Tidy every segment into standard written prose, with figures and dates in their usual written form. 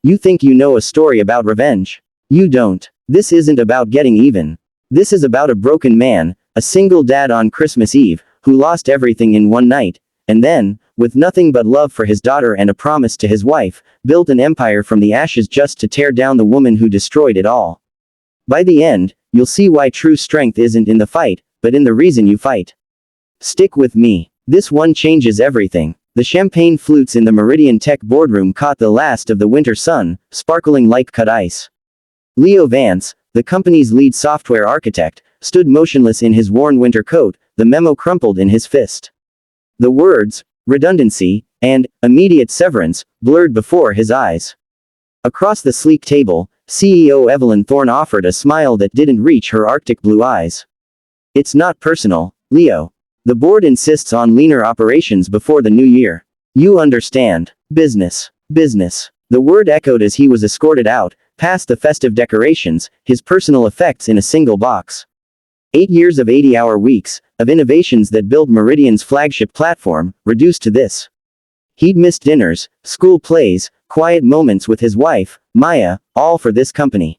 You think you know a story about revenge. You don't. This isn't about getting even. This is about a broken man, a single dad on Christmas Eve, who lost everything in one night, and then, with nothing but love for his daughter and a promise to his wife, built an empire from the ashes just to tear down the woman who destroyed it all. By the end, you'll see why true strength isn't in the fight, but in the reason you fight. Stick with me. This one changes everything. The champagne flutes in the Meridian Tech boardroom caught the last of the winter sun, sparkling like cut ice. Leo Vance, the company's lead software architect, stood motionless in his worn winter coat, the memo crumpled in his fist. The words, redundancy, and immediate severance, blurred before his eyes. Across the sleek table, CEO Evelyn Thorne offered a smile that didn't reach her Arctic blue eyes. It's not personal, Leo. The board insists on leaner operations before the new year. You understand. Business. Business. The word echoed as he was escorted out, past the festive decorations, his personal effects in a single box. 8 years of 80-hour weeks, of innovations that built Meridian's flagship platform, reduced to this. He'd missed dinners, school plays, quiet moments with his wife, Maya, all for this company.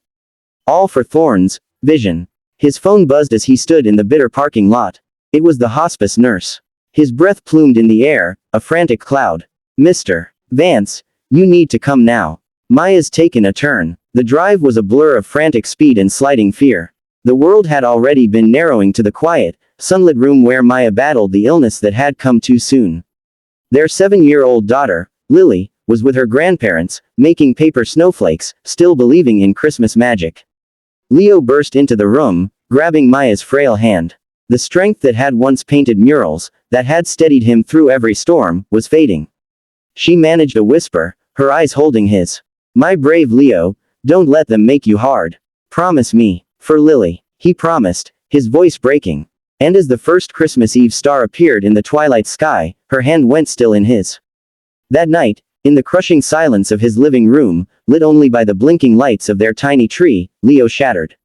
All for Thorne's vision. His phone buzzed as he stood in the bitter parking lot. It was the hospice nurse. His breath plumed in the air, a frantic cloud. Mr. Vance, you need to come now. Maya's taken a turn. The drive was a blur of frantic speed and sliding fear. The world had already been narrowing to the quiet, sunlit room where Maya battled the illness that had come too soon. Their 7-year-old daughter, Lily, was with her grandparents, making paper snowflakes, still believing in Christmas magic. Leo burst into the room, grabbing Maya's frail hand. The strength that had once painted murals, that had steadied him through every storm, was fading. She managed a whisper, her eyes holding his. My brave Leo, don't let them make you hard. Promise me. For Lily. He promised, his voice breaking. And as the first Christmas Eve star appeared in the twilight sky, her hand went still in his. That night, in the crushing silence of his living room, lit only by the blinking lights of their tiny tree, Leo shattered.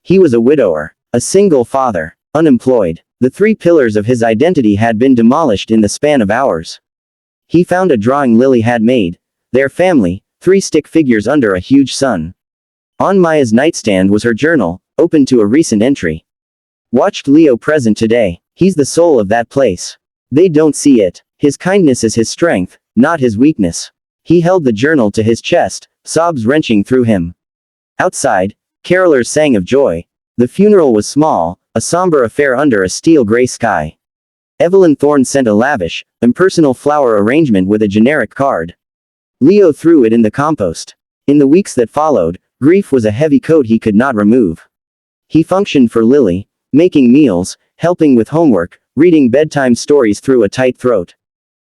He was a widower. A single father. Unemployed. The 3 pillars of his identity had been demolished in the span of hours. He found a drawing Lily had made. Their family, 3 stick figures under a huge sun. On Maya's nightstand was her journal, open to a recent entry. Watched Leo present today. He's the soul of that place. They don't see it. His kindness is his strength, not his weakness. He held the journal to his chest, sobs wrenching through him. Outside, carolers sang of joy. The funeral was small, a somber affair under a steel gray sky. Evelyn Thorne sent a lavish, impersonal flower arrangement with a generic card. Leo threw it in the compost. In the weeks that followed, grief was a heavy coat he could not remove. He functioned for Lily, making meals, helping with homework, reading bedtime stories through a tight throat.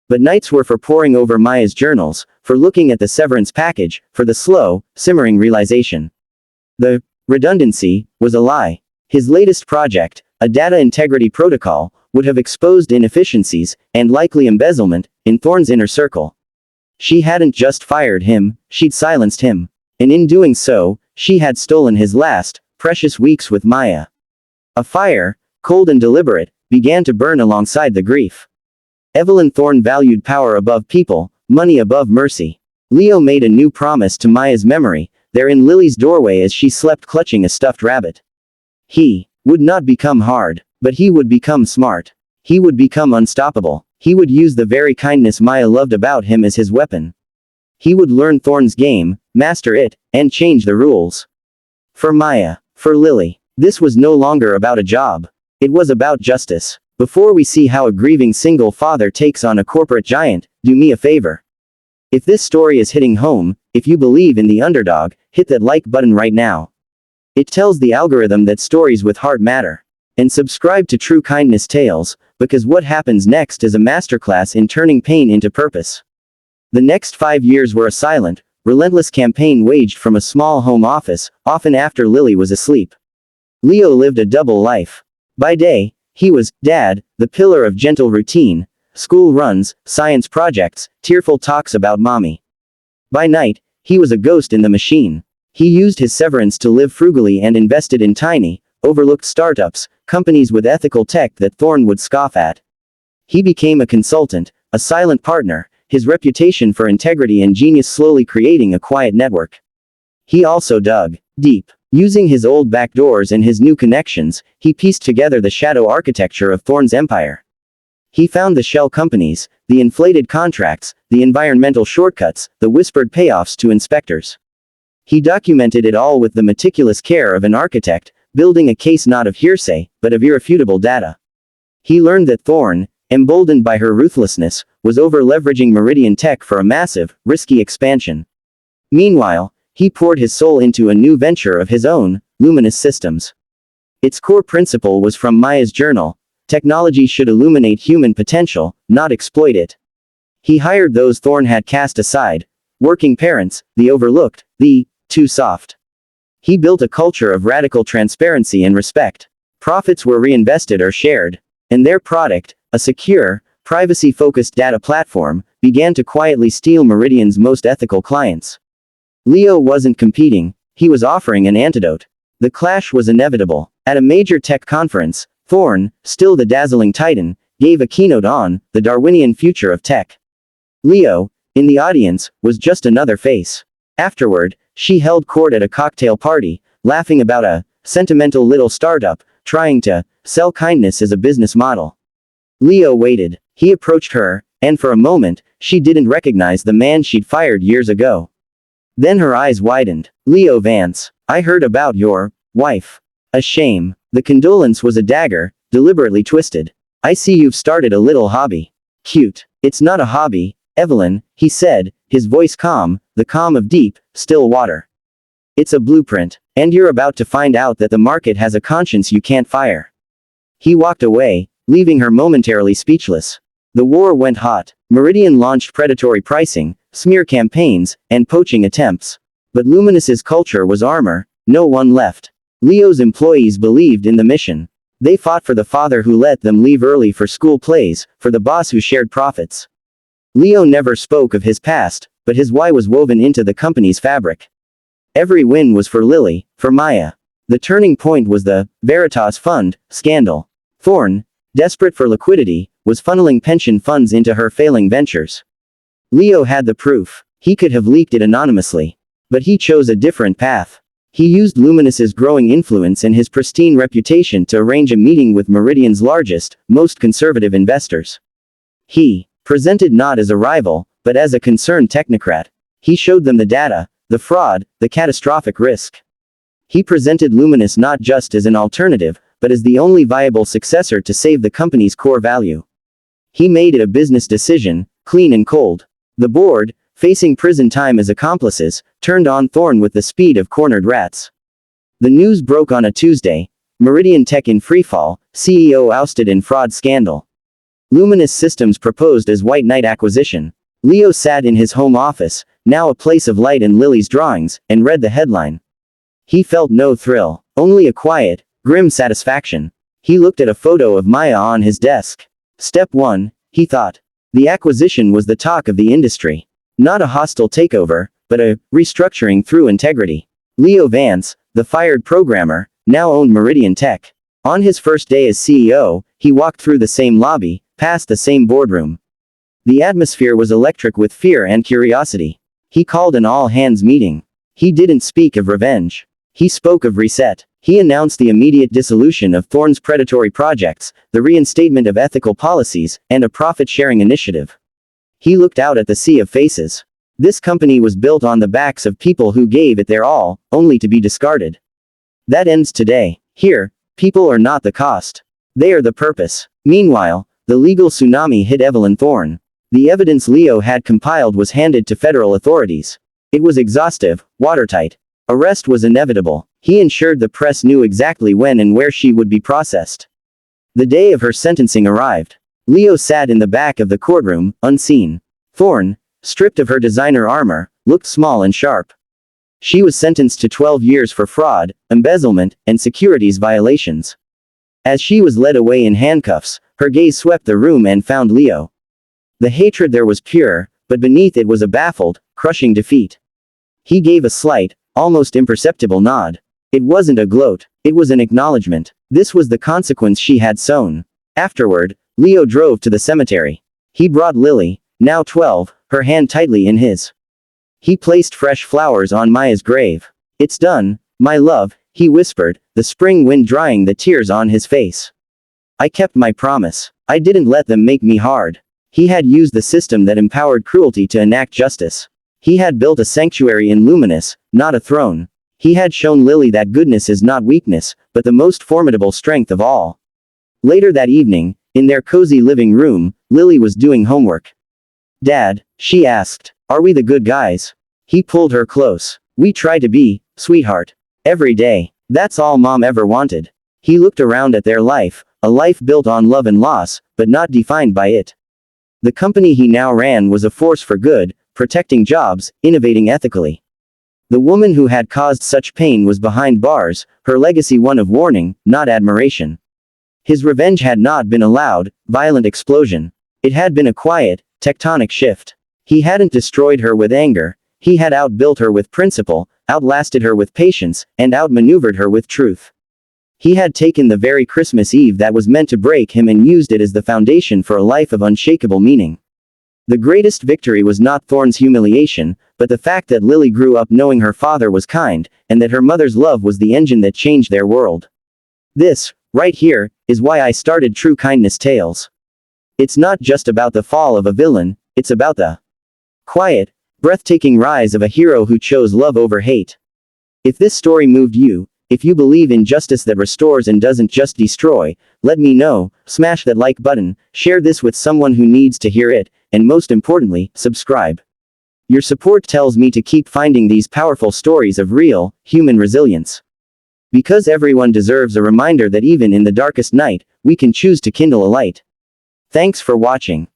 But nights were for poring over Maya's journals, for looking at the severance package, for the slow, simmering realization. The redundancy was a lie. His latest project, a data integrity protocol, would have exposed inefficiencies, and likely embezzlement, in Thorne's inner circle. She hadn't just fired him, she'd silenced him. And in doing so, she had stolen his last, precious weeks with Maya. A fire, cold and deliberate, began to burn alongside the grief. Evelyn Thorne valued power above people, money above mercy. Leo made a new promise to Maya's memory, there in Lily's doorway as she slept clutching a stuffed rabbit. He would not become hard, but he would become smart. He would become unstoppable. He would use the very kindness Maya loved about him as his weapon. He would learn Thorne's game, master it, and change the rules. For Maya, for Lily, this was no longer about a job. It was about justice. Before we see how a grieving single father takes on a corporate giant, do me a favor. If this story is hitting home, if you believe in the underdog, hit that like button right now. It tells the algorithm that stories with heart matter. And subscribe to True Kindness Tales, because what happens next is a masterclass in turning pain into purpose. The next 5 years were a silent, relentless campaign waged from a small home office, often after Lily was asleep. Leo lived a double life. By day, he was dad, the pillar of gentle routine, school runs, science projects, tearful talks about mommy. By night, he was a ghost in the machine. He used his severance to live frugally and invested in tiny, overlooked startups, companies with ethical tech that Thorne would scoff at. He became a consultant, a silent partner, his reputation for integrity and genius slowly creating a quiet network. He also dug deep. Using his old backdoors and his new connections, he pieced together the shadow architecture of Thorne's empire. He found the shell companies, the inflated contracts, the environmental shortcuts, the whispered payoffs to inspectors. He documented it all with the meticulous care of an architect, building a case not of hearsay, but of irrefutable data. He learned that Thorne, emboldened by her ruthlessness, was over-leveraging Meridian Tech for a massive, risky expansion. Meanwhile, he poured his soul into a new venture of his own, Luminous Systems. Its core principle was from Maya's journal: technology should illuminate human potential, not exploit it. He hired those Thorne had cast aside: working parents, the overlooked, the too soft. He built a culture of radical transparency and respect. Profits were reinvested or shared. And their product, a secure, privacy-focused data platform, began to quietly steal Meridian's most ethical clients. Leo wasn't competing, he was offering an antidote. The clash was inevitable. At a major tech conference, Thorne, still the dazzling titan, gave a keynote on the Darwinian future of tech. Leo, in the audience, was just another face. Afterward, she held court at a cocktail party, laughing about a sentimental little startup trying to sell kindness as a business model. Leo waited. He approached her, and for a moment, she didn't recognize the man she'd fired years ago. Then her eyes widened. "Leo Vance, I heard about your wife." A shame. The condolence was a dagger, deliberately twisted. "I see you've started a little hobby." "Cute. It's not a hobby, Evelyn," he said, his voice calm, the calm of deep, still water. "It's a blueprint, and you're about to find out that the market has a conscience you can't fire." He walked away, leaving her momentarily speechless. The war went hot. Meridian launched predatory pricing, smear campaigns, and poaching attempts. But Luminous's culture was armor. No one left. Leo's employees believed in the mission. They fought for the father who let them leave early for school plays, for the boss who shared profits. Leo never spoke of his past, but his why was woven into the company's fabric. Every win was for Lily, for Maya. The turning point was the Veritas Fund scandal. Thorne, desperate for liquidity, was funneling pension funds into her failing ventures. Leo had the proof. He could have leaked it anonymously. But he chose a different path. He used Luminous's growing influence and his pristine reputation to arrange a meeting with Meridian's largest, most conservative investors. He presented not as a rival, but as a concerned technocrat. He showed them the data, the fraud, the catastrophic risk. He presented Luminous not just as an alternative, but as the only viable successor to save the company's core value. He made it a business decision, clean and cold. The board, facing prison time as accomplices, turned on Thorne with the speed of cornered rats. The news broke on a Tuesday. Meridian Tech in freefall, CEO ousted in fraud scandal. Luminous Systems proposed as White Knight acquisition. Leo sat in his home office, now a place of light and Lily's drawings, and read the headline. He felt no thrill, only a quiet, grim satisfaction. He looked at a photo of Maya on his desk. Step 1, he thought. The acquisition was the talk of the industry. Not a hostile takeover, but a restructuring through integrity. Leo Vance, the fired programmer, now owned Meridian Tech. On his first day as CEO, he walked through the same lobby, past the same boardroom. The atmosphere was electric with fear and curiosity. He called an all-hands meeting. He didn't speak of revenge. He spoke of reset. He announced the immediate dissolution of Thorne's predatory projects, the reinstatement of ethical policies, and a profit-sharing initiative. He looked out at the sea of faces. This company was built on the backs of people who gave it their all, only to be discarded. That ends today. Here, people are not the cost. They are the purpose. Meanwhile, the legal tsunami hit Evelyn Thorne. The evidence Leo had compiled was handed to federal authorities. It was exhaustive, watertight. Arrest was inevitable. He ensured the press knew exactly when and where she would be processed. The day of her sentencing arrived. Leo sat in the back of the courtroom, unseen. Thorne, stripped of her designer armor, looked small and sharp. She was sentenced to 12 years for fraud, embezzlement, and securities violations. As she was led away in handcuffs, her gaze swept the room and found Leo. The hatred there was pure, but beneath it was a baffled, crushing defeat. He gave a slight, almost imperceptible nod. It wasn't a gloat, it was an acknowledgement. This was the consequence she had sown. Afterward, Leo drove to the cemetery. He brought Lily, now 12, her hand tightly in his. He placed fresh flowers on Maya's grave. It's done, my love, he whispered, the spring wind drying the tears on his face. I kept my promise. I didn't let them make me hard. He had used the system that empowered cruelty to enact justice. He had built a sanctuary in Luminous, not a throne. He had shown Lily that goodness is not weakness, but the most formidable strength of all. Later that evening, in their cozy living room, Lily was doing homework. Dad, she asked, are we the good guys? He pulled her close. We try to be, sweetheart. Every day. That's all Mom ever wanted. He looked around at their life, a life built on love and loss, but not defined by it. The company he now ran was a force for good, protecting jobs, innovating ethically. The woman who had caused such pain was behind bars, her legacy one of warning, not admiration. His revenge had not been a loud, violent explosion. It had been a quiet, tectonic shift. He hadn't destroyed her with anger. He had outbuilt her with principle, outlasted her with patience, and outmaneuvered her with truth. He had taken the very Christmas Eve that was meant to break him and used it as the foundation for a life of unshakable meaning. The greatest victory was not Thorne's humiliation, but the fact that Lily grew up knowing her father was kind, and that her mother's love was the engine that changed their world. This, right here, is why I started True Kindness Tales. It's not just about the fall of a villain, it's about the quiet, breathtaking rise of a hero who chose love over hate. If this story moved you, if you believe in justice that restores and doesn't just destroy, let me know, smash that like button, share this with someone who needs to hear it, and most importantly, subscribe. Your support tells me to keep finding these powerful stories of real, human resilience. Because everyone deserves a reminder that even in the darkest night, we can choose to kindle a light. Thanks for watching.